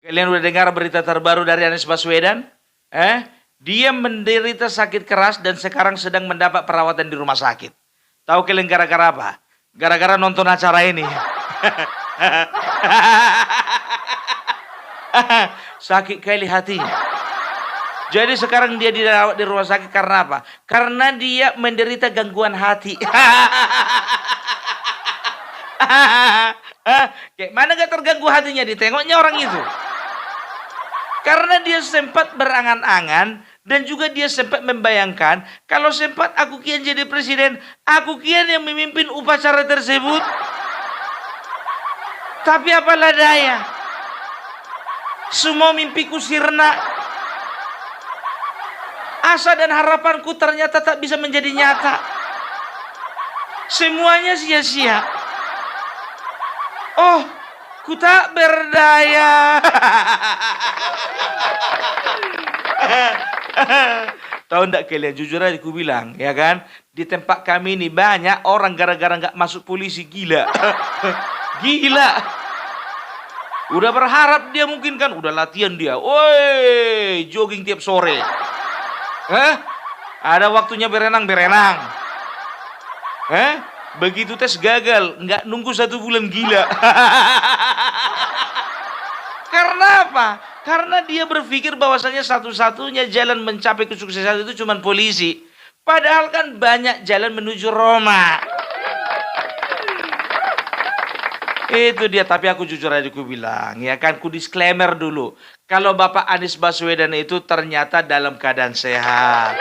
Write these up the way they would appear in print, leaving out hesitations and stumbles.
Kalian udah dengar berita terbaru dari Anies Baswedan? Dia menderita sakit keras dan sekarang sedang mendapat perawatan di rumah sakit. Tahu kalian gara-gara apa? Gara-gara nonton acara ini. Sakit kali hati. Jadi sekarang dia dirawat di rumah sakit karena apa? Karena dia menderita gangguan hati. Kayak mana gak terganggu hatinya ditengoknya orang itu? Karena dia sempat berangan-angan dan juga dia sempat membayangkan kalau sempat aku kian jadi presiden, aku kian yang memimpin upacara tersebut. Tapi apalah daya, semua mimpiku sirna. Asa dan harapanku ternyata tak bisa menjadi nyata. Semuanya sia-sia. Oh, ku tak berdaya. Tahu enggak kalian, jujur aja aku bilang, ya kan? Di tempat kami ini banyak orang gara-gara nggak masuk polisi gila. Gila. Udah berharap dia mungkin kan, udah latihan dia. Woi, jogging tiap sore. Ada waktunya berenang. Begitu tes gagal, nggak nunggu 1 bulan gila. Karena apa? Karena dia berpikir bahwasanya satu-satunya jalan mencapai kesuksesan itu cuma polisi. Padahal kan banyak jalan menuju Roma. Itu dia, tapi aku jujur aja aku bilang, ya kan, ku disclaimer dulu. Kalau Bapak Anies Baswedan itu ternyata dalam keadaan sehat.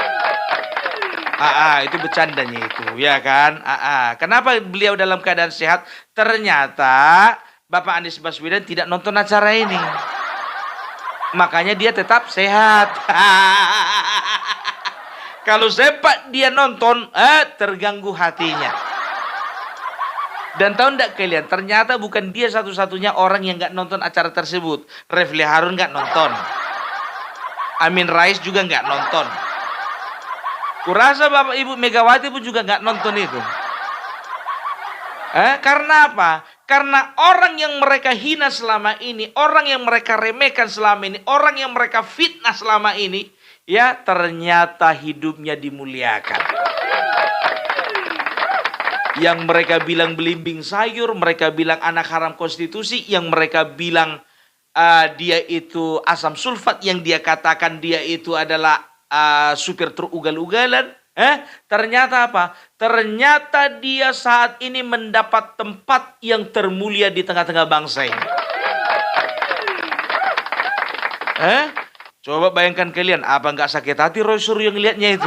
Itu bercandanya itu, ya kan? Kenapa beliau dalam keadaan sehat? Ternyata Bapak Anies Baswedan tidak nonton acara ini. Makanya dia tetap sehat. Kalau sempat dia nonton, terganggu hatinya. Dan tahu enggak kalian, ternyata bukan dia satu-satunya orang yang nggak nonton acara tersebut. Refli Harun nggak nonton. Amin Rais juga nggak nonton. Kurasa Bapak Ibu Megawati pun juga nggak nonton itu. Karena apa? Karena orang yang mereka hina selama ini, orang yang mereka remehkan selama ini, orang yang mereka fitnah selama ini, ya ternyata hidupnya dimuliakan. Yang mereka bilang belimbing sayur, mereka bilang anak haram konstitusi, yang mereka bilang dia itu asam sulfat, yang dia katakan dia itu adalah supir truk ugal-ugalan. Ternyata apa? Ternyata dia saat ini mendapat tempat yang termulia di tengah-tengah bangsa ini. Coba bayangkan kalian, apa nggak sakit hati Roy Suryo yang lihatnya itu?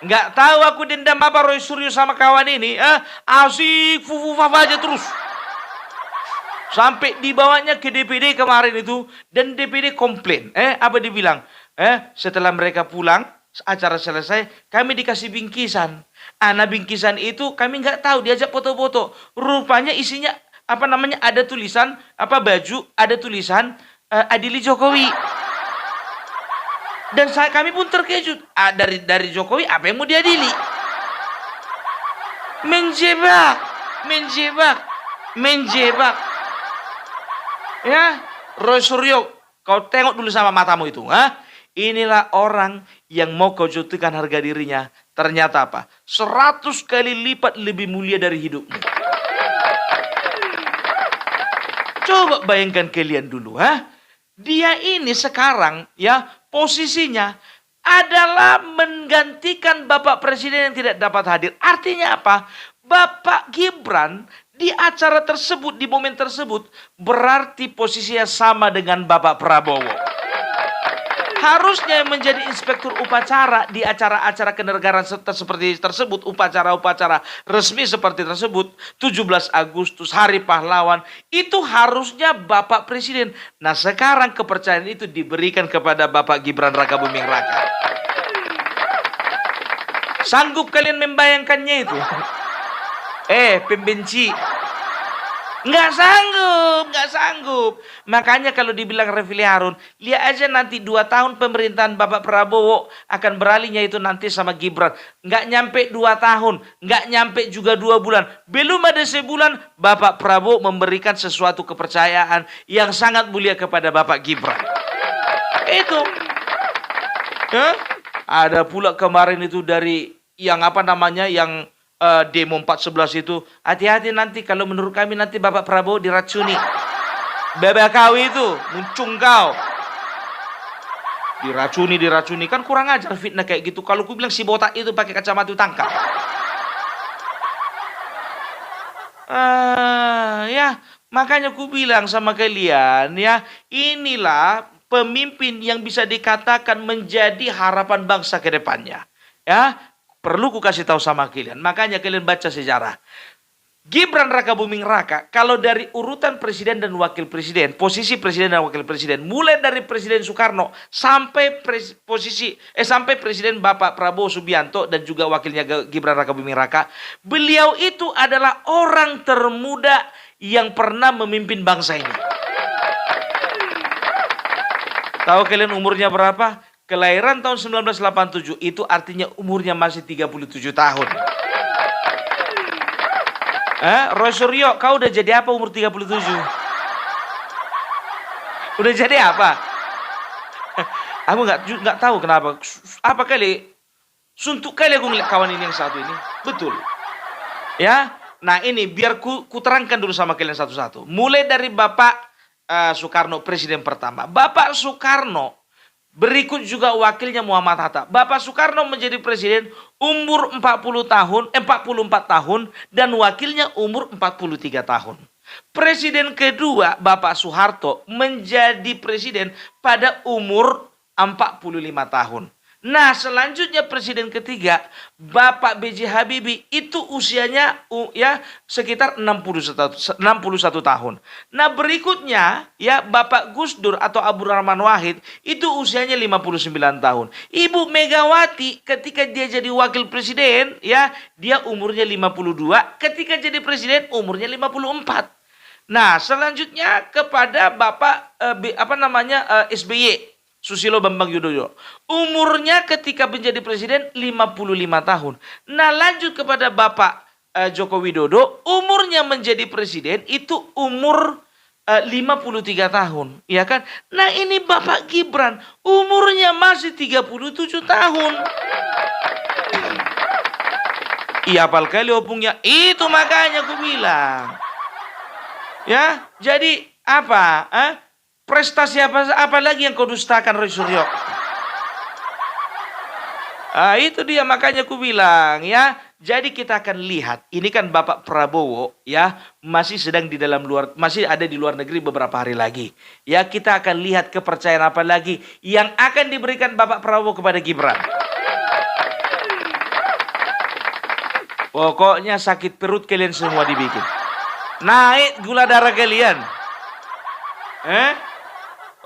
Nggak tahu aku dendam apa Roy Suryo sama kawan ini. Asik fufufaf aja terus. Sampai dibawanya ke DPD kemarin itu. Dan DPD komplain. Apa dibilang? Setelah mereka pulang, acara selesai, kami dikasih bingkisan. Nah bingkisan itu kami nggak tahu, diajak foto-foto. Rupanya isinya ada tulisan, baju, ada tulisan Adili Jokowi. Dan kami pun terkejut. Dari Jokowi apa yang mau diadili? Menjebak. Ya, Roy Suryo, kau tengok dulu sama matamu itu. Inilah orang yang mau kau jatuhkan harga dirinya. Ternyata apa? 100 kali lipat lebih mulia dari hidupmu. Coba bayangkan kalian dulu. Dia ini sekarang ya posisinya adalah menggantikan Bapak Presiden yang tidak dapat hadir. Artinya apa? Bapak Gibran di acara tersebut, di momen tersebut, berarti posisinya sama dengan Bapak Prabowo. Harusnya menjadi inspektur upacara di acara-acara kenegaraan seperti tersebut, upacara-upacara resmi seperti tersebut, 17 Agustus, Hari Pahlawan, itu harusnya Bapak Presiden. Nah sekarang kepercayaan itu diberikan kepada Bapak Gibran Rakabuming Raka. Sanggup kalian membayangkannya itu? Pembenci. Nggak sanggup, nggak sanggup. Makanya kalau dibilang Refli Harun, lihat aja nanti 2 tahun pemerintahan Bapak Prabowo akan beralihnya itu nanti sama Gibran. Nggak nyampe 2 tahun, nggak nyampe juga 2 bulan. Belum ada sebulan, Bapak Prabowo memberikan sesuatu kepercayaan yang sangat mulia kepada Bapak Gibran. Itu. Hah? Ada pula kemarin itu dari yang apa namanya, yang demo 411 itu, hati-hati nanti kalau menurut kami nanti Bapak Prabowo diracuni. BBKW itu muncung kau. Diracuni kan kurang ajar fitnah kayak gitu. Kalau ku bilang si botak itu pakai kacamata tangkap. Ya, makanya ku bilang sama kalian ya, inilah pemimpin yang bisa dikatakan menjadi harapan bangsa ke depannya. Ya, perlu ku kasih tahu sama kalian. Makanya kalian baca sejarah. Gibran Rakabuming Raka, kalau dari urutan presiden dan wakil presiden, posisi presiden dan wakil presiden, mulai dari Presiden Soekarno sampai sampai Presiden Bapak Prabowo Subianto dan juga wakilnya Gibran Rakabuming Raka, beliau itu adalah orang termuda yang pernah memimpin bangsa ini. Tahu kalian umurnya berapa? Kelahiran tahun 1987, itu artinya umurnya masih 37 tahun. Roy Suryo, kau udah jadi apa umur 37? Udah jadi apa? Aku nggak tahu kenapa. Apa kali suntuk kali aku ngeliat kawan ini yang satu ini. Betul. Ya. Nah ini biar ku terangkan dulu sama kalian satu-satu. Mulai dari Bapak Soekarno, presiden pertama. Bapak Soekarno, berikut juga wakilnya Muhammad Hatta. Bapak Soekarno menjadi presiden umur 44 tahun dan wakilnya umur 43 tahun. Presiden kedua Bapak Soeharto menjadi presiden pada umur 45 tahun. Nah, selanjutnya presiden ketiga Bapak B.J. Habibie itu usianya ya sekitar 61 tahun. Nah, berikutnya ya Bapak Gus Dur atau Abdurrahman Wahid itu usianya 59 tahun. Ibu Megawati ketika dia jadi wakil presiden ya dia umurnya 52, ketika jadi presiden umurnya 54. Nah, selanjutnya kepada Bapak SBY Susilo Bambang Yudhoyono. Umurnya ketika menjadi presiden 55 tahun. Nah, lanjut kepada Bapak Joko Widodo, umurnya menjadi presiden itu umur 53 tahun, ya kan? Nah, ini Bapak Gibran umurnya masih 37 tahun. Iya, apal kali opungnya. Itu makanya aku bilang. Ya, jadi apa? Prestasi apa lagi yang kau dustakan, Roy Suryo? Itu dia makanya aku bilang ya. Jadi kita akan lihat, ini kan Bapak Prabowo ya masih masih ada di luar negeri beberapa hari lagi. Ya, kita akan lihat kepercayaan apa lagi yang akan diberikan Bapak Prabowo kepada Gibran. Pokoknya sakit perut kalian semua dibikin. Naik gula darah kalian.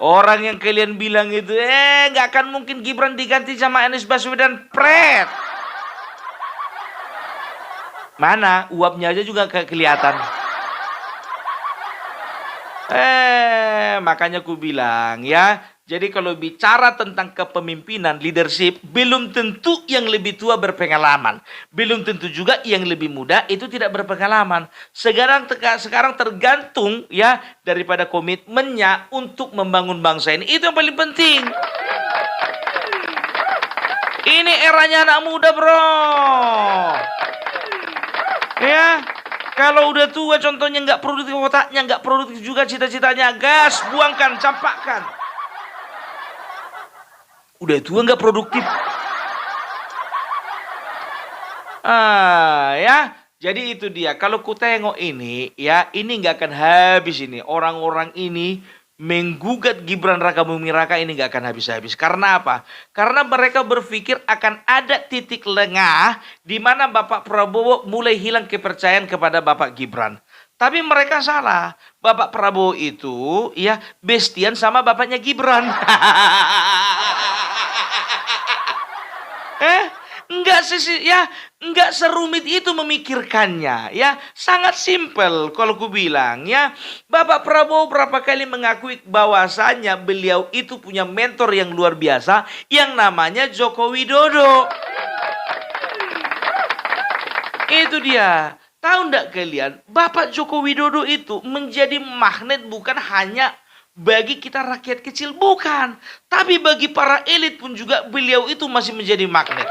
Orang yang kalian bilang itu, nggak akan mungkin Gibran diganti sama Anies Baswedan, pret. Mana uapnya aja juga kelihatan. Makanya aku bilang ya. Jadi kalau bicara tentang kepemimpinan, leadership, belum tentu yang lebih tua berpengalaman. Belum tentu juga yang lebih muda itu tidak berpengalaman. Sekarang tergantung ya daripada komitmennya untuk membangun bangsa ini. Itu yang paling penting. Ini eranya anak muda, bro. Ya, kalau udah tua contohnya nggak produktif otaknya, nggak produktif juga cita-citanya, gas, buangkan, campakkan. Udah tua nggak produktif. Ya, jadi itu dia. Kalau ku tengok ini, ya ini nggak akan habis ini. Orang-orang ini menggugat Gibran Rakabuming Raka ini nggak akan habis-habis. Karena apa? Karena mereka berpikir akan ada titik lengah di mana Bapak Prabowo mulai hilang kepercayaan kepada Bapak Gibran. Tapi mereka salah. Bapak Prabowo itu ya bestian sama bapaknya Gibran. Enggak sih ya, Enggak serumit itu memikirkannya, ya. Sangat simpel kalau ku bilang, ya. Bapak Prabowo berapa kali mengakui bahwasanya beliau itu punya mentor yang luar biasa yang namanya Joko Widodo. Itu dia. Tahu enggak kalian, Bapak Joko Widodo itu menjadi magnet bukan hanya bagi kita rakyat kecil, bukan. Tapi bagi para elit pun juga beliau itu masih menjadi magnet.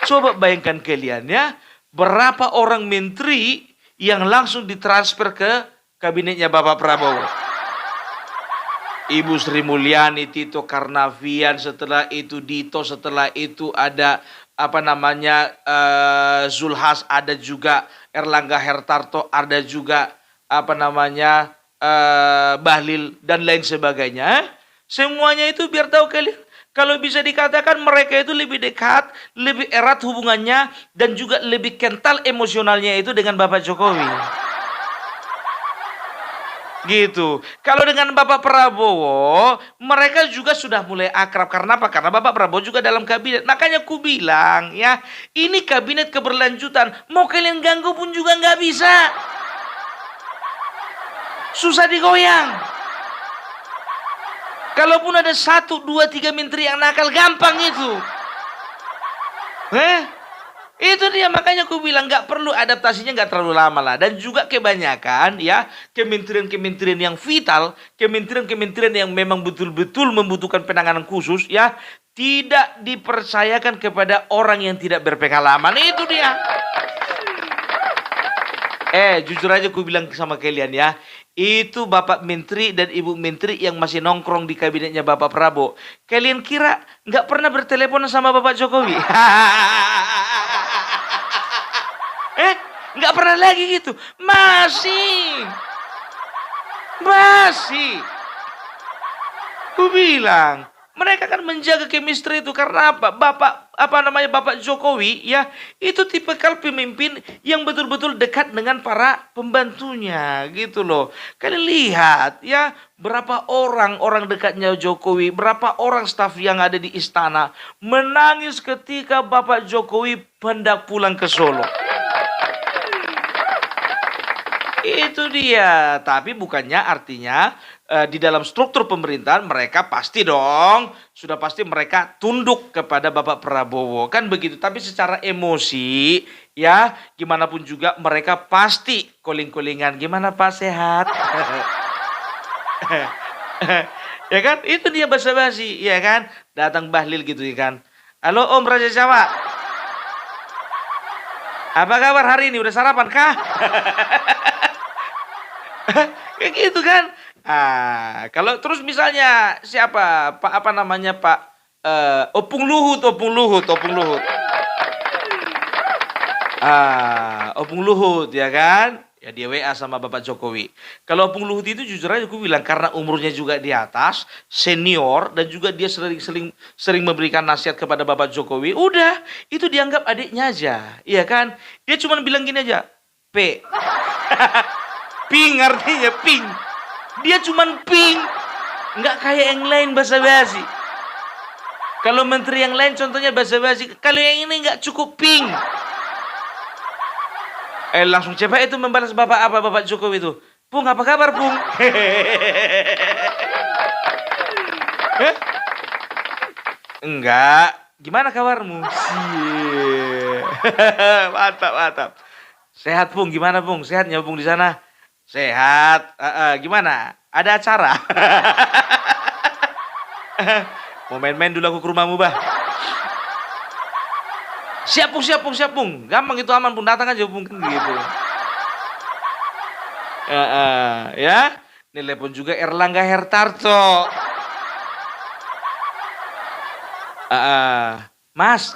Coba bayangkan kalian, ya, berapa orang menteri yang langsung ditransfer ke kabinetnya Bapak Prabowo. Ibu Sri Mulyani, Tito Karnavian, setelah itu Dito, setelah itu ada Zulhas, ada juga Erlangga Hartarto, ada juga Bahlil dan lain sebagainya. Semuanya itu biar tahu kalian, kalau bisa dikatakan mereka itu lebih dekat, lebih erat hubungannya, dan juga lebih kental emosionalnya itu dengan Bapak Jokowi. Gitu. Kalau dengan Bapak Prabowo, mereka juga sudah mulai akrab. Karena apa? Karena Bapak Prabowo juga dalam kabinet. Makanya ku bilang, ya, ini kabinet keberlanjutan. Mau kalian ganggu pun juga nggak bisa. Susah digoyang. Kalaupun ada 1, 2, 3 menteri yang nakal, gampang itu. Itu dia, makanya aku bilang nggak perlu, adaptasinya nggak terlalu lama lah. Dan juga kebanyakan, ya, kementerian-kementerian yang vital, kementerian-kementerian yang memang betul-betul membutuhkan penanganan khusus, ya, tidak dipercayakan kepada orang yang tidak berpengalaman. Itu dia. Jujur aja aku bilang sama kalian, ya, itu Bapak Menteri dan Ibu Menteri yang masih nongkrong di kabinetnya Bapak Prabowo. Kalian kira nggak pernah bertelepon sama Bapak Jokowi? Nggak pernah lagi gitu. Masih. Ku bilang, mereka kan menjaga chemistry itu karena apa? Bapak Jokowi, ya, itu tipikal pemimpin yang betul-betul dekat dengan para pembantunya, gitu loh. Kalian lihat, ya, berapa orang dekatnya Jokowi, berapa orang staf yang ada di istana menangis ketika Bapak Jokowi hendak pulang ke Solo. Itu dia. Tapi bukannya artinya di dalam struktur pemerintahan mereka pasti dong, sudah pasti mereka tunduk kepada Bapak Prabowo, kan begitu. Tapi secara emosi, ya, gimana pun juga mereka pasti calling-callingan. Gimana Pak, sehat? Ya kan? Itu dia basa-basi, ya kan? Datang Bahlil gitu, ya kan? Halo Om Raja Jawa. Apa kabar hari ini? Udah sarapan kah? Kayak gitu kan. Kalau terus misalnya siapa? Pak Opung Luhut. Opung Luhut, ya kan? Ya dia WA sama Bapak Jokowi. Kalau Opung Luhut itu jujur aja aku bilang, karena umurnya juga di atas, senior, dan juga dia sering memberikan nasihat kepada Bapak Jokowi. Udah, itu dianggap adiknya aja, iya kan? Dia cuma bilang gini aja, P. Ping, artinya ping. Dia cuman ping. Nggak kayak yang lain basa-basi. Kalau menteri yang lain contohnya basa-basi. Kalau yang ini nggak cukup ping. Langsung cepat itu membalas Bapak Jokowi itu. Pung, apa kabar Pung? Enggak. Gimana kabarmu? Mantap. Sehat Pung, gimana Pung? Sehatnya Pung di sana? Sehat. Gimana? Ada acara? Mau main-main dulu aku ke rumahmu, Bah. Siap Pung. Gampang itu, aman Pung. Datang aja Pung, gitu. Ya. Telepon juga Erlangga Hartarto. Mas.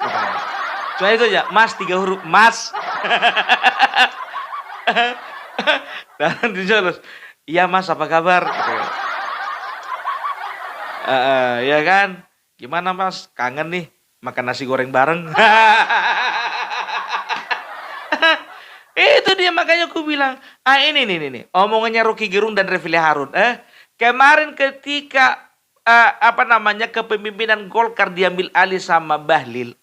Cuma itu aja. Mas, 3 huruf. Mas. Dan dijelas, iya Mas, apa kabar? Ya kan? Gimana Mas? Kangen nih makan nasi goreng bareng. Itu dia, makanya aku bilang, ini omongannya Rocky Gerung dan Refli Harun. Kemarin ketika kepemimpinan Golkar diambil alih sama Bahlil,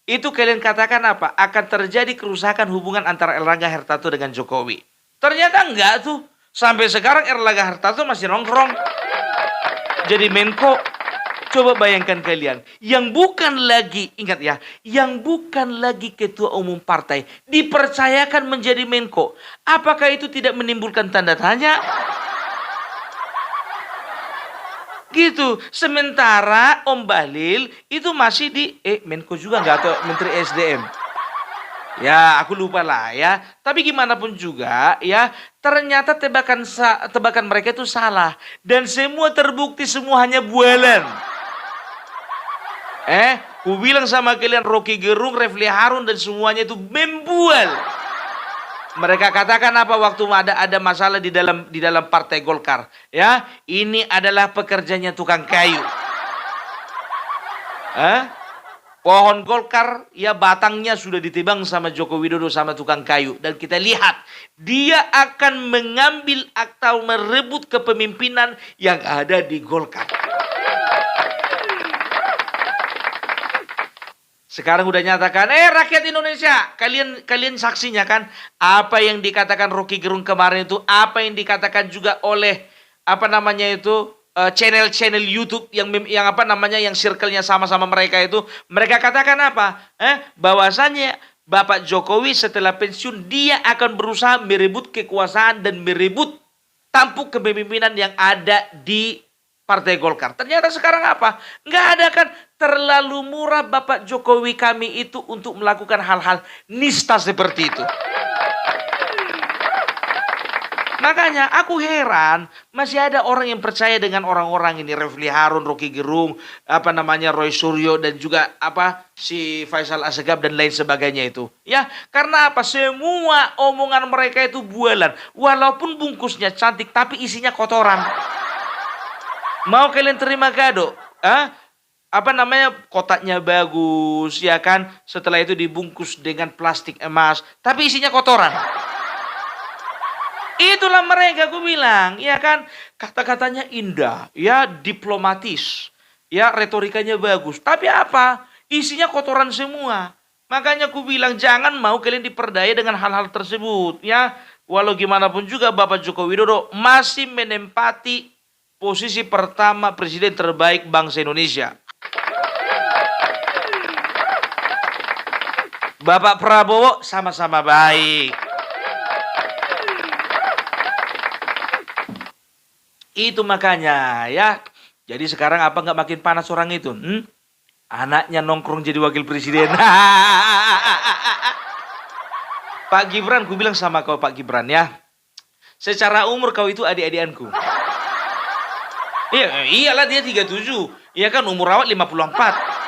itu kalian katakan apa? Akan terjadi kerusakan hubungan antara Erlangga Hartarto dengan Jokowi. Ternyata enggak tuh. Sampai sekarang Erlangga Hartarto masih nongkrong jadi Menko. Coba bayangkan kalian, yang bukan lagi, ingat ya, yang bukan lagi ketua umum partai, dipercayakan menjadi Menko. Apakah itu tidak menimbulkan tanda tanya? Gitu. Sementara Om Bahlil itu masih di, Menko juga nggak, atau Menteri SDM. Ya, aku lupa lah ya. Tapi gimana pun juga ya, ternyata tebakan mereka itu salah. Dan semua terbukti semua hanya bualan. Ku bilang sama kalian, Rocky Gerung, Refli Harun dan semuanya itu membual. Mereka katakan apa waktu ada masalah di dalam Partai Golkar? Ya, ini adalah pekerjanya tukang kayu. Pohon Golkar ya batangnya sudah ditebang sama Joko Widodo sama tukang kayu, dan kita lihat dia akan mengambil atau merebut kepemimpinan yang ada di Golkar. Sekarang udah nyatakan, rakyat Indonesia, kalian saksinya kan apa yang dikatakan Rocky Gerung kemarin itu, apa yang dikatakan juga oleh channel-channel YouTube yang circle-nya sama-sama mereka itu. Mereka katakan apa? Bahwasannya Bapak Jokowi setelah pensiun dia akan berusaha merebut kekuasaan dan merebut tampuk kepemimpinan yang ada di Partai Golkar. Ternyata sekarang apa? Nggak ada kan. Terlalu murah Bapak Jokowi kami itu untuk melakukan hal-hal nista seperti itu. Makanya aku heran masih ada orang yang percaya dengan orang-orang ini, Refli Harun, Rocky Gerung, Roy Suryo dan juga si Faisal Assegaf dan lain sebagainya itu. Ya, karena apa? Semua omongan mereka itu bualan. Walaupun bungkusnya cantik tapi isinya kotoran. Mau kalian terima kado? Kotaknya bagus, ya kan? Setelah itu dibungkus dengan plastik emas, tapi isinya kotoran. Itulah mereka, aku bilang, ya kan? Kata-katanya indah, ya diplomatis, ya retorikanya bagus. Tapi apa? Isinya kotoran semua. Makanya aku bilang jangan mau kalian diperdaya dengan hal-hal tersebut, ya. Walau gimana pun juga Bapak Joko Widodo masih menempati posisi pertama presiden terbaik bangsa Indonesia. Bapak Prabowo sama-sama baik. Itu makanya ya. Jadi sekarang apa nggak makin panas orang itu? Anaknya nongkrong jadi wakil presiden. Pak Gibran, ku bilang sama kau Pak Gibran ya. Secara umur kau itu adik-adikanku. Iyalah dia 37. Iya kan umur awak 54.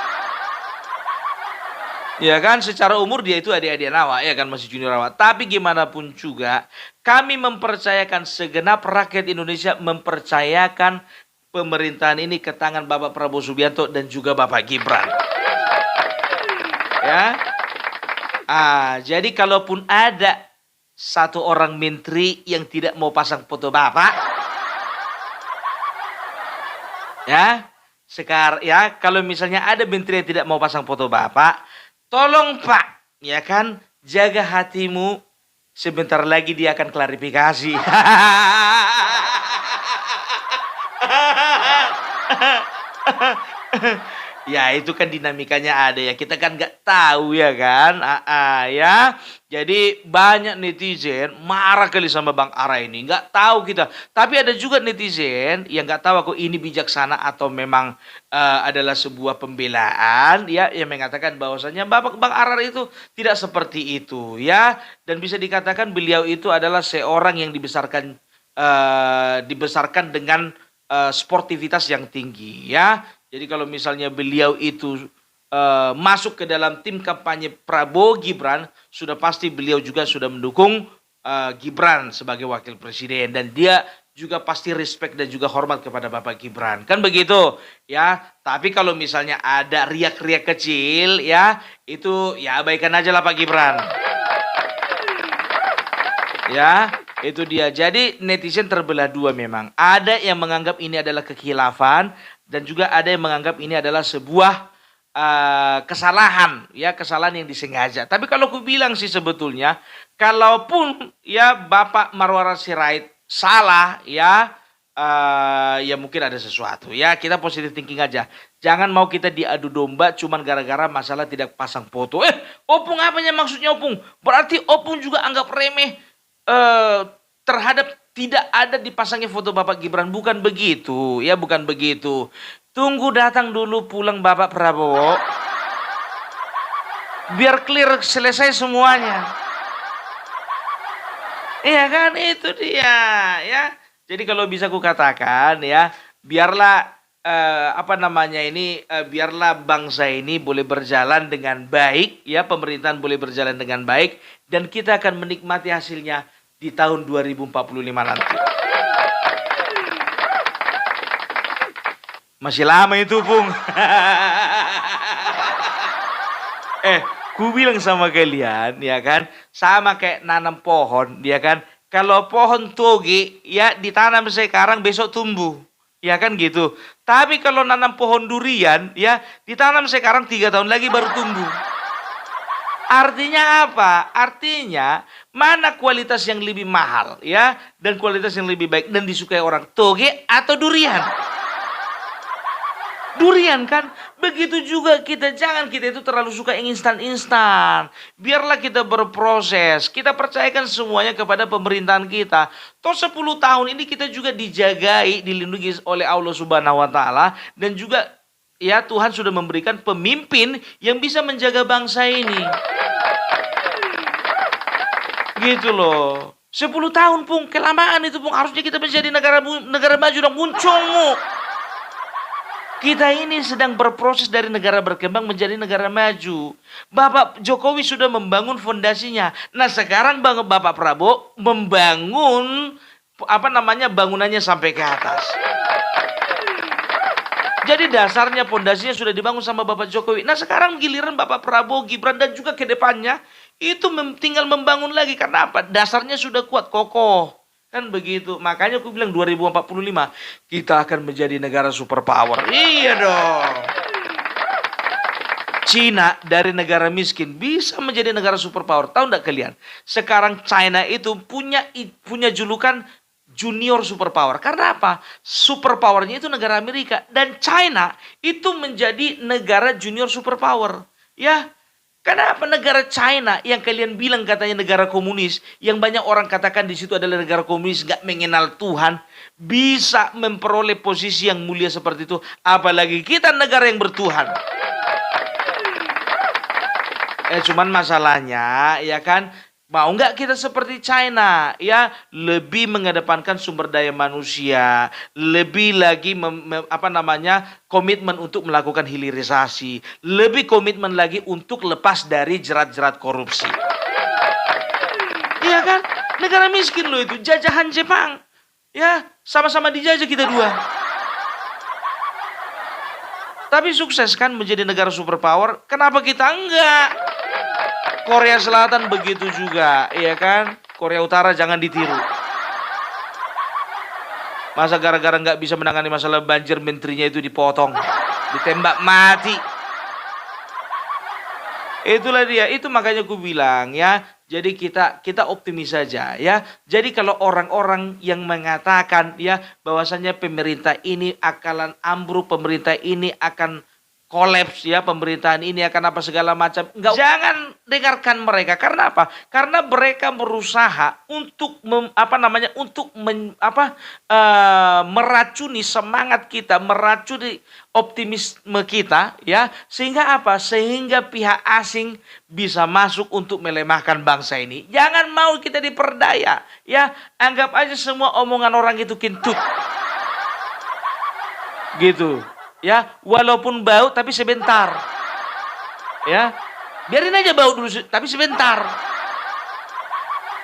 Ya kan, secara umur dia itu adik-adik awak, ya kan masih junior awak. Tapi gimana pun juga, kami mempercayakan segenap rakyat Indonesia mempercayakan pemerintahan ini ke tangan Bapak Prabowo Subianto dan juga Bapak Gibran. Ya, jadi kalaupun ada satu orang menteri yang tidak mau pasang foto Bapak, ya, sekarang ya kalau misalnya ada menteri yang tidak mau pasang foto Bapak, tolong Pak, ya kan, jaga hatimu. Sebentar lagi dia akan klarifikasi. Ya itu kan dinamikanya ada ya. Kita kan nggak tahu ya kan. Ya. Jadi banyak netizen marah kali sama Bang Ara ini. Nggak tahu kita. Tapi ada juga netizen yang nggak tahu aku ini bijaksana atau memang adalah sebuah pembelaan ya, yang mengatakan bahwasanya Bang Ara itu tidak seperti itu ya. Dan bisa dikatakan beliau itu adalah seorang yang dibesarkan dengan sportivitas yang tinggi ya. Jadi kalau misalnya beliau itu masuk ke dalam tim kampanye Prabowo Gibran, sudah pasti beliau juga sudah mendukung Gibran sebagai wakil presiden. Dan dia juga pasti respect dan juga hormat kepada Bapak Gibran. Kan begitu ya. Tapi kalau misalnya ada riak-riak kecil ya, itu ya abaikan aja lah Pak Gibran. Ya. Itu dia. Jadi netizen terbelah dua memang. Ada yang menganggap ini adalah kekhilafan dan juga ada yang menganggap ini adalah sebuah kesalahan, ya kesalahan yang disengaja. Tapi kalau aku bilang sih sebetulnya, kalaupun ya Bapak Marwara Sirait salah, ya ya mungkin ada sesuatu. Ya kita positive thinking aja. Jangan mau kita diadu domba cuman gara-gara masalah tidak pasang foto. Opung apanya maksudnya Opung? Berarti Opung juga anggap remeh terhadap tidak ada dipasangnya foto Bapak Gibran. Bukan begitu, ya bukan begitu. Tunggu datang dulu pulang Bapak Prabowo. Biar clear selesai semuanya. Iya kan itu dia ya. Jadi kalau bisa ku katakan ya, biarlah biarlah bangsa ini boleh berjalan dengan baik ya, pemerintahan boleh berjalan dengan baik dan kita akan menikmati hasilnya di tahun 2045 nanti. Masih lama itu, Pung. Ku bilang sama kalian, ya kan, sama kayak nanam pohon, ya kan. Kalau pohon toge, ya ditanam sekarang besok tumbuh, ya kan gitu. Tapi kalau nanam pohon durian, ya ditanam sekarang 3 tahun lagi baru tumbuh. Artinya apa? Artinya mana kualitas yang lebih mahal, ya, dan kualitas yang lebih baik dan disukai orang, toge atau durian? Durian kan? Begitu juga kita, jangan kita itu terlalu suka yang instan-instan. Biarlah kita berproses. Kita percayakan semuanya kepada pemerintahan kita. Toh 10 tahun ini kita juga dijagai, dilindungi oleh Allah Subhanahu wa taala dan juga ya Tuhan sudah memberikan pemimpin yang bisa menjaga bangsa ini. Gitu loh. 10 tahun Pung, kelamaan itu Pung. Harusnya kita menjadi negara maju dan muncungmu. Kita ini sedang berproses dari negara berkembang menjadi negara maju. Bapak Jokowi sudah membangun fondasinya. Nah sekarang Bapak Prabowo membangun bangunannya sampai ke atas. Jadi dasarnya fondasinya sudah dibangun sama Bapak Jokowi. Nah sekarang giliran Bapak Prabowo, Gibran dan juga ke depannya itu tinggal membangun lagi. Karena apa? Dasarnya sudah kuat, kokoh. Kan begitu. Makanya aku bilang 2045 kita akan menjadi negara superpower. Iya dong. Cina dari negara miskin bisa menjadi negara superpower. Tahu enggak kalian? Sekarang China itu punya julukan junior superpower. Karena apa? Superpowernya itu negara Amerika dan China itu menjadi negara junior superpower. Ya. Kenapa negara China yang kalian bilang katanya negara komunis, yang banyak orang katakan di situ adalah negara komunis, gak mengenal Tuhan, bisa memperoleh posisi yang mulia seperti itu, apalagi kita negara yang bertuhan. Cuman masalahnya, ya kan, mau nggak kita seperti China, ya lebih mengedepankan sumber daya manusia, lebih lagi komitmen untuk melakukan hilirisasi, lebih komitmen lagi untuk lepas dari jerat-jerat korupsi. Iya kan? Negara miskin loh itu, jajahan Jepang, ya sama-sama dijajah kita dua. Tapi sukses kan menjadi negara superpower, kenapa kita enggak? Korea Selatan begitu juga, iya kan? Korea Utara jangan ditiru. Masa gara-gara nggak bisa menangani masalah banjir, menterinya itu dipotong, ditembak mati. Itulah dia, itu makanya aku bilang ya. Jadi kita optimis saja ya. Jadi kalau orang-orang yang mengatakan ya bahwasannya pemerintah ini akan ambruk, pemerintah ini akan kolaps ya, pemerintahan ini akan apa segala macam. Enggak, jangan dengarkan mereka. Karena apa? Karena mereka berusaha untuk meracuni semangat kita, meracuni optimisme kita ya. Sehingga apa? Sehingga pihak asing bisa masuk untuk melemahkan bangsa ini. Jangan mau kita diperdaya ya. Anggap aja semua omongan orang itu kentut. Gitu. Ya, walaupun bau tapi sebentar. Ya. Biarin aja bau dulu tapi sebentar.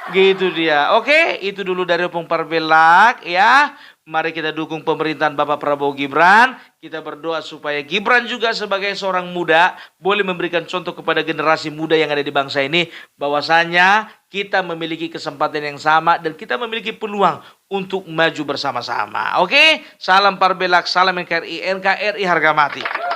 Gitu dia. Oke, itu dulu dari Opung Parbelak ya. Mari kita dukung pemerintahan Bapak Prabowo Gibran. Kita berdoa supaya Gibran juga sebagai seorang muda boleh memberikan contoh kepada generasi muda yang ada di bangsa ini bahwasanya kita memiliki kesempatan yang sama dan kita memiliki peluang untuk maju bersama-sama. Oke, salam Parbelak, salam NKRI, NKRI harga mati.